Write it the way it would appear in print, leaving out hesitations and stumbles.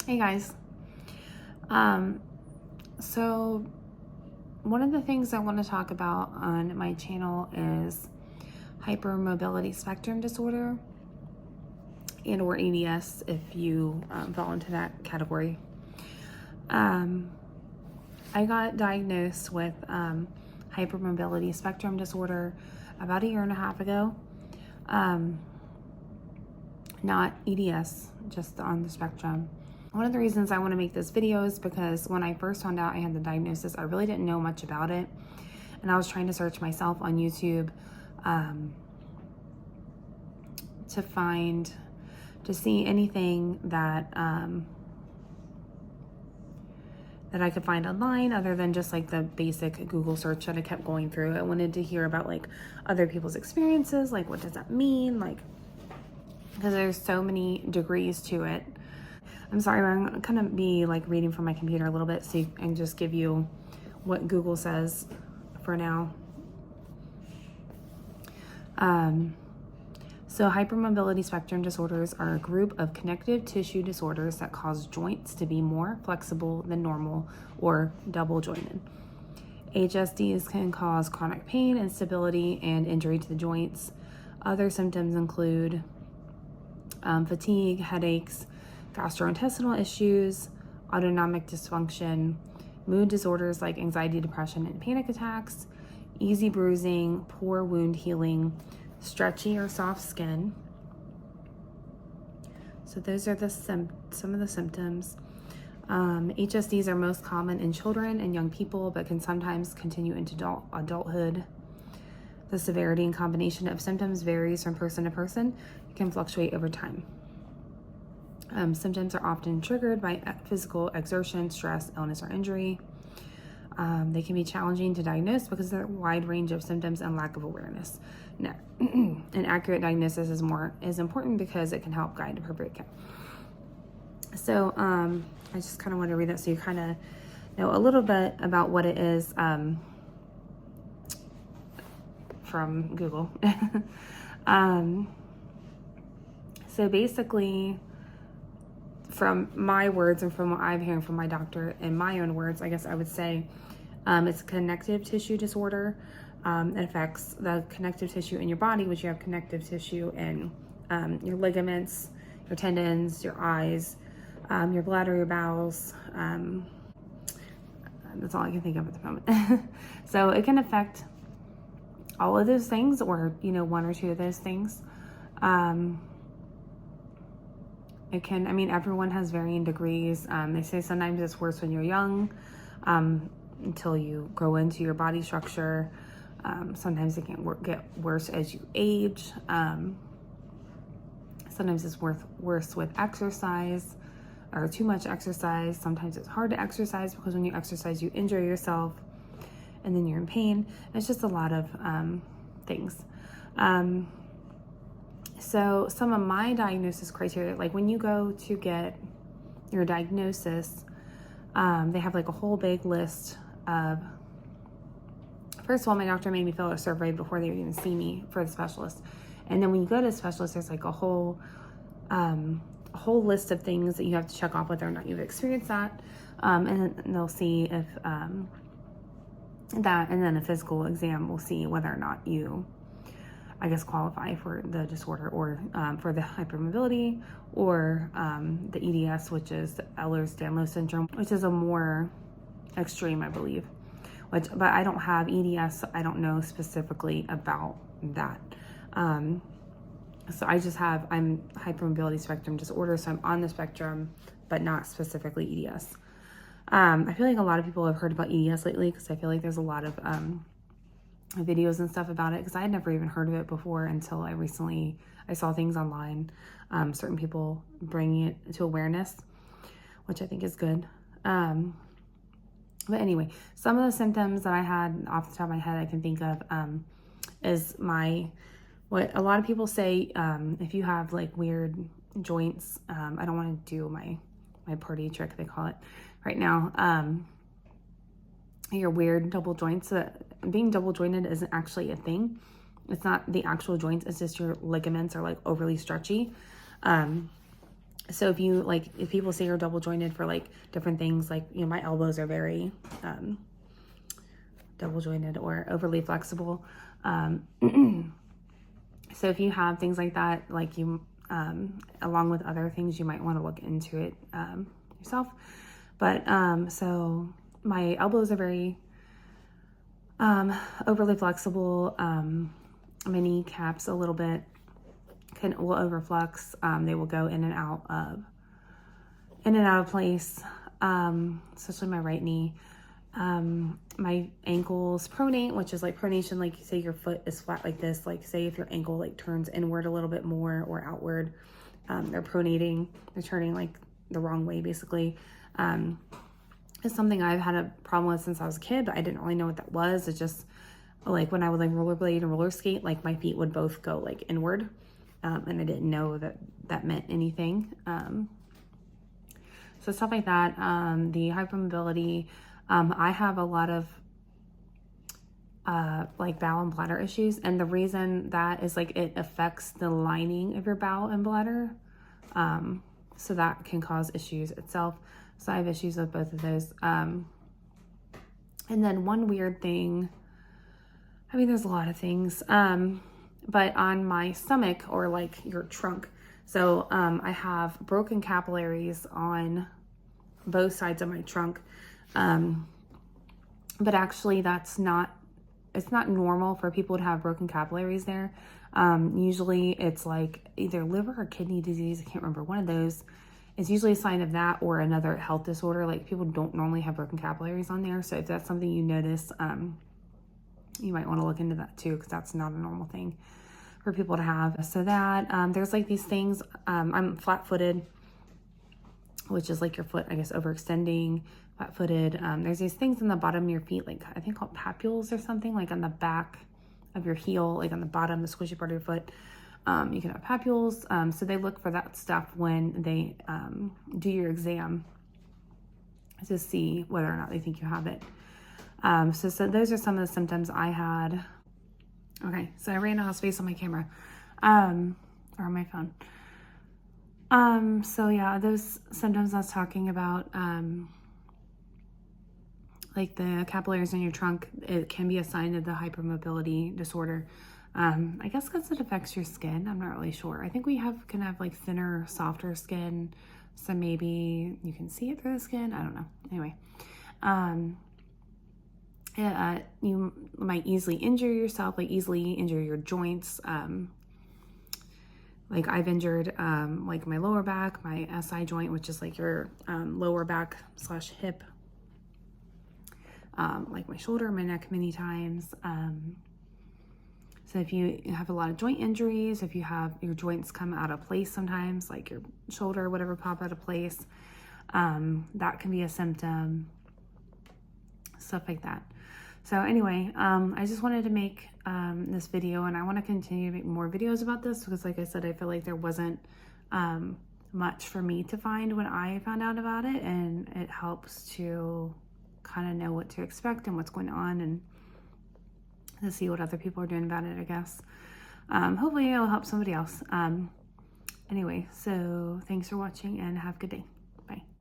Hey guys. So one of the things I want to talk about on my channel is hypermobility spectrum disorder and or EDS if you fall into that category. I got diagnosed with hypermobility spectrum disorder about a year and a half ago. Not EDS, just on the spectrum. One of the reasons I want to make this video is because when I first found out I had the diagnosis, I really didn't know much about it. And I was trying to search myself on YouTube to see anything that that I could find online other than just like the basic Google search that I kept going through. I wanted to hear about like other people's experiences, like what does that mean? Like, because there's so many degrees to it. I'm sorry, I'm gonna be like reading from my computer a little bit so I can just give you what Google says for now. So hypermobility spectrum disorders are a group of connective tissue disorders that cause joints to be more flexible than normal or double jointed. HSDs can cause chronic pain, instability, and injury to the joints. Other symptoms include fatigue, headaches, gastrointestinal issues, autonomic dysfunction, mood disorders like anxiety, depression, and panic attacks, easy bruising, poor wound healing, stretchy or soft skin. So those are some of the symptoms. HSDs are most common in children and young people, but can sometimes continue into adulthood. The severity and combination of symptoms varies from person to person. It can fluctuate over time. Symptoms are often triggered by physical exertion, stress, illness, or injury. They can be challenging to diagnose because of their wide range of symptoms and lack of awareness. Now, an accurate diagnosis is important because it can help guide appropriate care. So I just kind of want to read that so you kind of know a little bit about what it is from Google. So basically, from my words and from what I'm hearing from my doctor, in my own words, I guess I would say it's a connective tissue disorder. It affects the connective tissue in your body, which you have connective tissue in your ligaments, your tendons, your eyes, your bladder, your bowels. That's all I can think of at the moment. So it can affect all of those things, or one or two of those things. It can, everyone has varying degrees. They say sometimes it's worse when you're young, until you grow into your body structure. Sometimes it can get worse as you age. Sometimes it's worse with exercise or too much exercise. Sometimes it's hard to exercise because when you exercise, you injure yourself and then you're in pain. It's just a lot of things. So some of my diagnosis criteria, like when you go to get your diagnosis, they have like a whole big list of, first of all, my doctor made me fill out a survey before they would even see me for the specialist. And then when you go to the specialist, there's like a whole list of things that you have to check off whether or not you've experienced that. And then they'll see if that, and then a physical exam will see whether or not you, I guess, qualify for the disorder or for the hypermobility or the EDS, which is the Ehlers-Danlos syndrome, which is a more extreme, I believe. But I don't have EDS, so I don't know specifically about that. So I'm hypermobility spectrum disorder, so I'm on the spectrum, but not specifically EDS. I feel like a lot of people have heard about EDS lately because I feel like there's a lot of videos and stuff about it, because I had never even heard of it before until I saw things online, certain people bringing it to awareness, which I think is good. But anyway, some of the symptoms that I had off the top of my head I can think of is what a lot of people say, if you have like weird joints, I don't want to do my party trick, they call it right now, your weird double joints. Being double jointed isn't actually a thing. It's not the actual joints, it's just your ligaments are like overly stretchy. So if people say you're double jointed for like different things, like, you know, my elbows are very double jointed or overly flexible. So if you have things like that, like you, along with other things, you might want to look into it yourself. But so my elbows are very overly flexible. My kneecaps a little bit will overflux. They will go in and out of place, especially my right knee. My ankles pronate, which is like pronation, like say your foot is flat like this, like say if your ankle like turns inward a little bit more or outward, they're pronating, they're turning like the wrong way basically. It's something I've had a problem with since I was a kid, but I didn't really know what that was. It's just like when I would like rollerblade and roller skate, like my feet would both go like inward, and I didn't know that meant anything. So stuff like that. The hypermobility. I have a lot of like bowel and bladder issues, and the reason that is like it affects the lining of your bowel and bladder, so that can cause issues itself. So I have issues with both of those. And then one weird thing, I mean, there's a lot of things, but on my stomach or like your trunk, so I have broken capillaries on both sides of my trunk. But actually it's not normal for people to have broken capillaries there. Usually it's like either liver or kidney disease. I can't remember, one of those. It's usually a sign of that or another health disorder. Like people don't normally have broken capillaries on there. So if that's something you notice, you might want to look into that too, because that's not a normal thing for people to have. So that, there's like these things, I'm flat-footed, which is like your foot, I guess, overextending, flat-footed. There's these things in the bottom of your feet, like I think called papules or something, like on the back of your heel, like on the bottom, the squishy part of your foot. You can have papules. So they look for that stuff when they do your exam to see whether or not they think you have it. So those are some of the symptoms I had. Okay, so I ran out of space on my camera, or on my phone. So yeah, those symptoms I was talking about, like the capillaries in your trunk, it can be a sign of the hypermobility disorder. I guess because it affects your skin. I'm not really sure. I think can have like thinner, softer skin. So maybe you can see it through the skin. I don't know. Anyway, you might easily injure yourself, like easily injure your joints. Like I've injured like my lower back, my SI joint, which is like your lower back / hip, like my shoulder, my neck many times. So if you have a lot of joint injuries, if you have your joints come out of place sometimes, like your shoulder, whatever, pop out of place, that can be a symptom, stuff like that. So anyway, I just wanted to make this video, and I want to continue to make more videos about this because, like I said, I feel like there wasn't much for me to find when I found out about it, and it helps to kind of know what to expect and what's going on, and to see what other people are doing about it, I guess. Hopefully it'll help somebody else. Anyway, so thanks for watching and have a good day. Bye.